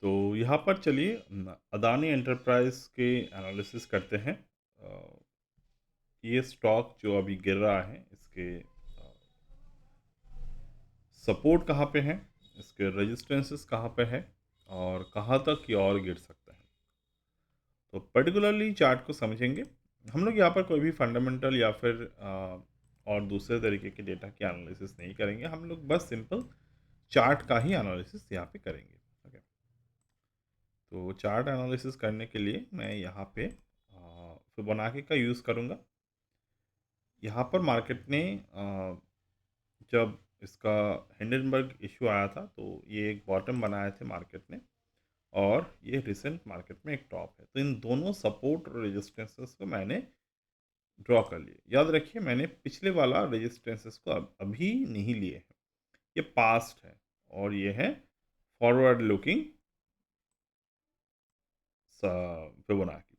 तो यहाँ पर चलिए अदानी एंटरप्राइज के एनालिसिस करते हैं। ये स्टॉक जो अभी गिर रहा है इसके सपोर्ट कहाँ पे हैं, इसके रेजिस्टेंसेस कहाँ पे है और कहाँ तक ये और गिर सकता है। तो पर्टिकुलरली चार्ट को समझेंगे। हम लोग यहाँ पर कोई भी फंडामेंटल या फिर और दूसरे तरीके के डेटा की एनालिसिस नहीं करेंगे। हम लोग बस सिंपल चार्ट का ही एनालिसिस यहाँ पे करेंगे। ओके, तो चार्ट एनालिसिस करने के लिए मैं यहाँ पे फिबोनाची का यूज़ करूँगा। यहाँ पर मार्केट ने जब इसका हिंडनबर्ग इशू आया था तो ये एक बॉटम बनाए थे मार्केट ने, और ये रिसेंट मार्केट में एक टॉप है। तो इन दोनों सपोर्ट और रेजिस्टेंसेस को मैंने ड्रॉ कर लिए। याद रखिए, मैंने पिछले वाला रेजिस्टेंसेस को अभी नहीं लिए हैं, ये पास्ट है और ये है फॉरवर्ड लुकिंग फिबोनाची।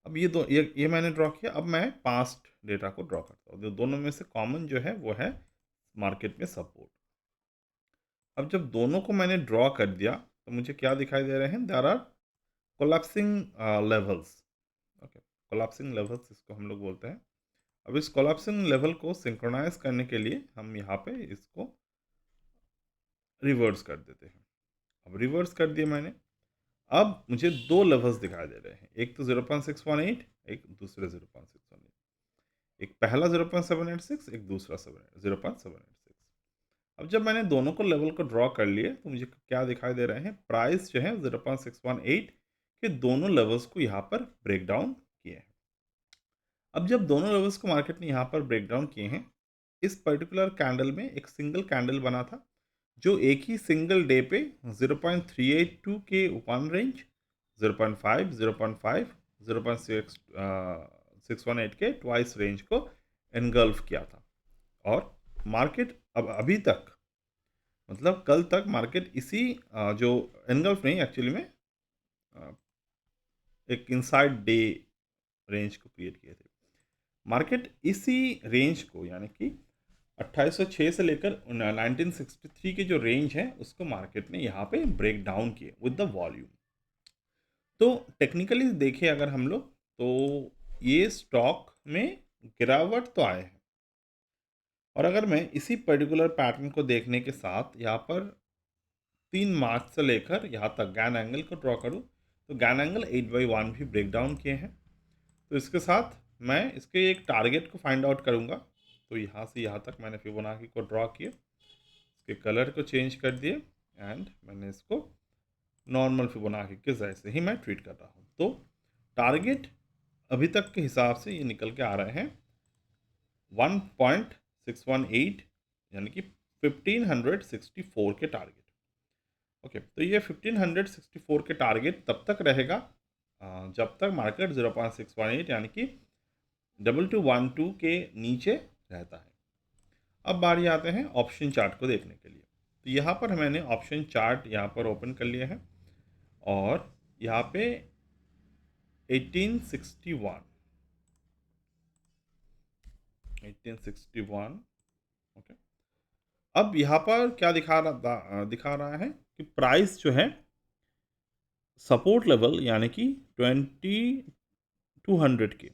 अब ये मैंने ड्रॉ किया। अब मैं पास्ट डेटा को ड्रॉ करता हूँ। जो दोनों में से कॉमन जो है वो है मार्केट में सपोर्ट। अब जब दोनों को मैंने ड्रॉ कर दिया तो मुझे क्या दिखाई दे रहे हैं, there are collapsing levels. Okay, collapsing levels इसको हम लोग बोलते हैं। अब इस कोलैप्सिंग लेवल को सिंक्रोनाइज करने के लिए हम यहाँ पे इसको रिवर्स कर देते हैं। अब रिवर्स कर दिया मैंने। अब मुझे दो लेवल्स दिखाई दे रहे हैं, एक तो 0.618, एक दूसरे 0.618। एक पहला 0.786, एक दूसरा 0.786। अब जब मैंने दोनों को लेवल को ड्रॉ कर लिए तो मुझे क्या दिखाई दे रहे हैं, प्राइस जो है 0.618 के दोनों लेवल्स को यहाँ पर ब्रेक डाउन किए हैं। अब जब दोनों लेवल्स को मार्केट ने यहाँ पर ब्रेक डाउन किए हैं, इस पर्टिकुलर कैंडल में एक सिंगल कैंडल बना था जो एक ही सिंगल डे पे 0.382 के वन रेंज, 0.5, 0.5, 0.618 के ट्वाइस रेंज को एनगल्फ किया था। और मार्केट अब अभी तक, मतलब कल तक मार्केट इसी जो एनगल्फ नहीं, एक्चुअली में अ, एक इनसाइड डे रेंज को क्रिएट किए थे। मार्केट इसी रेंज को, यानी कि 2806 से लेकर 1963 के जो रेंज है उसको मार्केट ने यहाँ पे ब्रेक डाउन किए विद द वॉल्यूम। तो टेक्निकली देखें अगर हम लोग, तो ये स्टॉक में गिरावट तो आए हैं। और अगर मैं इसी पर्टिकुलर पैटर्न को देखने के साथ यहाँ पर 3 मार्च से लेकर यहाँ तक गैन एंगल को ड्रॉ करूँ, तो गैन एंगल 8/1 भी ब्रेक डाउन किए हैं। तो इसके साथ मैं इसके एक टारगेट को फाइंड आउट करूँगा। तो यहाँ से यहाँ तक मैंने फिबोनाची को ड्रॉ किए, इसके कलर को चेंज कर दिए, एंड मैंने इसको नॉर्मल फिबोनाची के जैसे ही मैं ट्रीट कर रहा हूँ। तो टारगेट अभी तक के हिसाब से ये निकल के आ रहे हैं 1.618, यानी कि 1564 के टारगेट। ओके, तो ये 1564 के टारगेट तब तक रहेगा जब तक मार्केट 0.618 यानी कि 2212 के नीचे रहता है। अब बारी आते हैं ऑप्शन चार्ट को देखने के लिए। तो यहाँ पर मैंने ऑप्शन चार्ट यहाँ पर ओपन कर लिया है, और यहाँ पे 1861 ओके। अब यहाँ पर क्या दिखा रहा है कि प्राइस जो है सपोर्ट लेवल, यानी कि 2200 के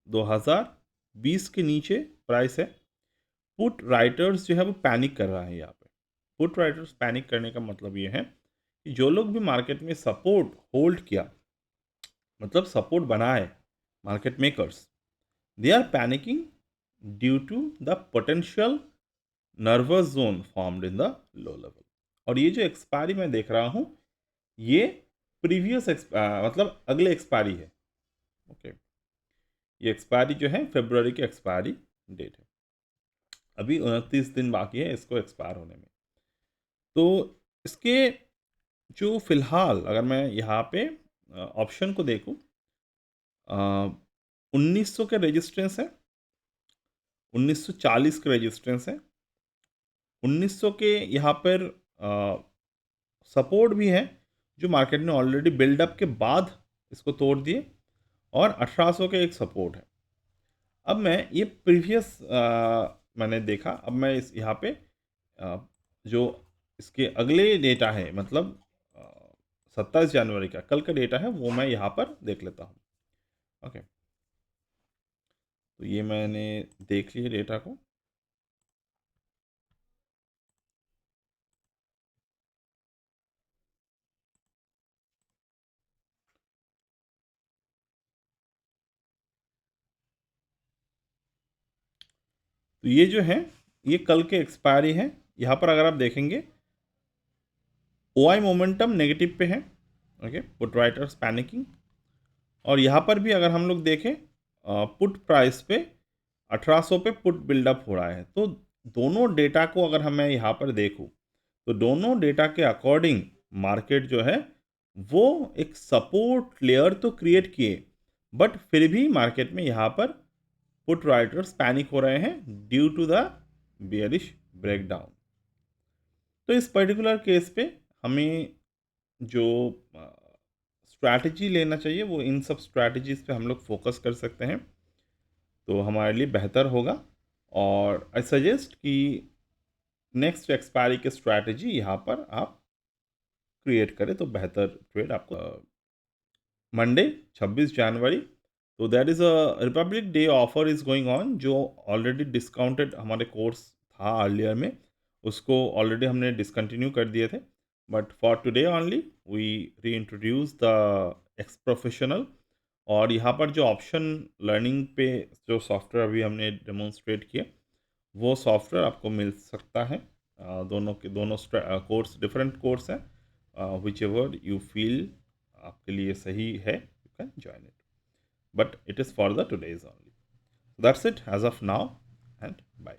2020 के नीचे प्राइस है। पुट राइटर्स जो है वो पैनिक कर रहा है यहाँ पे। पुट राइटर्स पैनिक करने का मतलब ये है कि जो लोग भी मार्केट में सपोर्ट होल्ड किया, मतलब सपोर्ट बनाए, market makers, they are panicking due to the potential nervous zone formed in the low level. और ये जो एक्सपायरी मैं देख रहा हूँ, ये प्रीवियस मतलब अगले एक्सपायरी है। ओके, ये एक्सपायरी जो है फरवरी की एक्सपायरी डेट है। अभी 29 दिन बाकी है इसको एक्सपायर होने में। तो इसके जो फ़िलहाल अगर मैं यहाँ पे ऑप्शन को देखूँ, 1900 के रेजिस्टेंस है, 1940 के रेजिस्टेंस है, 1900 के यहाँ पर सपोर्ट भी है जो मार्केट ने ऑलरेडी बिल्डअप के बाद इसको तोड़ दिए, और 1800 के एक सपोर्ट है। अब मैं ये प्रीवियस मैंने देखा। अब मैं इस यहाँ पे जो इसके अगले डेटा है, मतलब 27 जनवरी का कल का डेटा है वो मैं यहाँ पर देख लेता हूँ। ओके, तो ये मैंने देख लिया डेटा को। तो ये जो है ये कल के एक्सपायरी है। यहाँ पर अगर आप देखेंगे ओआई मोमेंटम नेगेटिव पे है। Okay, put writers panicking. और यहाँ पर भी अगर हम लोग देखें पुट प्राइस पे 1800 पे पुट बिल्डअप हो रहा है। तो दोनों डेटा को अगर मैं यहाँ पर देखूँ तो दोनों डेटा के अकॉर्डिंग मार्केट जो है वो एक सपोर्ट लेयर तो क्रिएट किए, बट फिर भी मार्केट में यहाँ पर पुट राइटर्स पैनिक हो रहे हैं due to the bearish breakdown. तो इस पर्टिकुलर केस पे हमें जो स्ट्रैटेजी लेना चाहिए वो इन सब स्ट्रैटेजीज पे हम लोग फोकस कर सकते हैं, तो हमारे लिए बेहतर होगा। और आई सजेस्ट कि नेक्स्ट एक्सपायरी के स्ट्रैटेजी यहाँ पर आप क्रिएट करें तो बेहतर ट्रेड आपको। मंडे 26 जनवरी, तो that is a republic day offer is going on, जो ऑलरेडी डिस्काउंटेड हमारे कोर्स था अर्लियर में, उसको ऑलरेडी हमने डिसकंटिन्यू कर दिए थे, but for today only we reintroduce the X professional. और यहाँ पर जो ऑप्शन लर्निंग पे जो सॉफ्टवेयर अभी हमने डेमोन्स्ट्रेट किया वो सॉफ्टवेयर आपको मिल सकता है। दोनों के दोनों कोर्स डिफरेंट कोर्स हैं, विच एवर यू फील आपके लिए सही है you can join it, but it is for the today's only. That's it as of now and bye.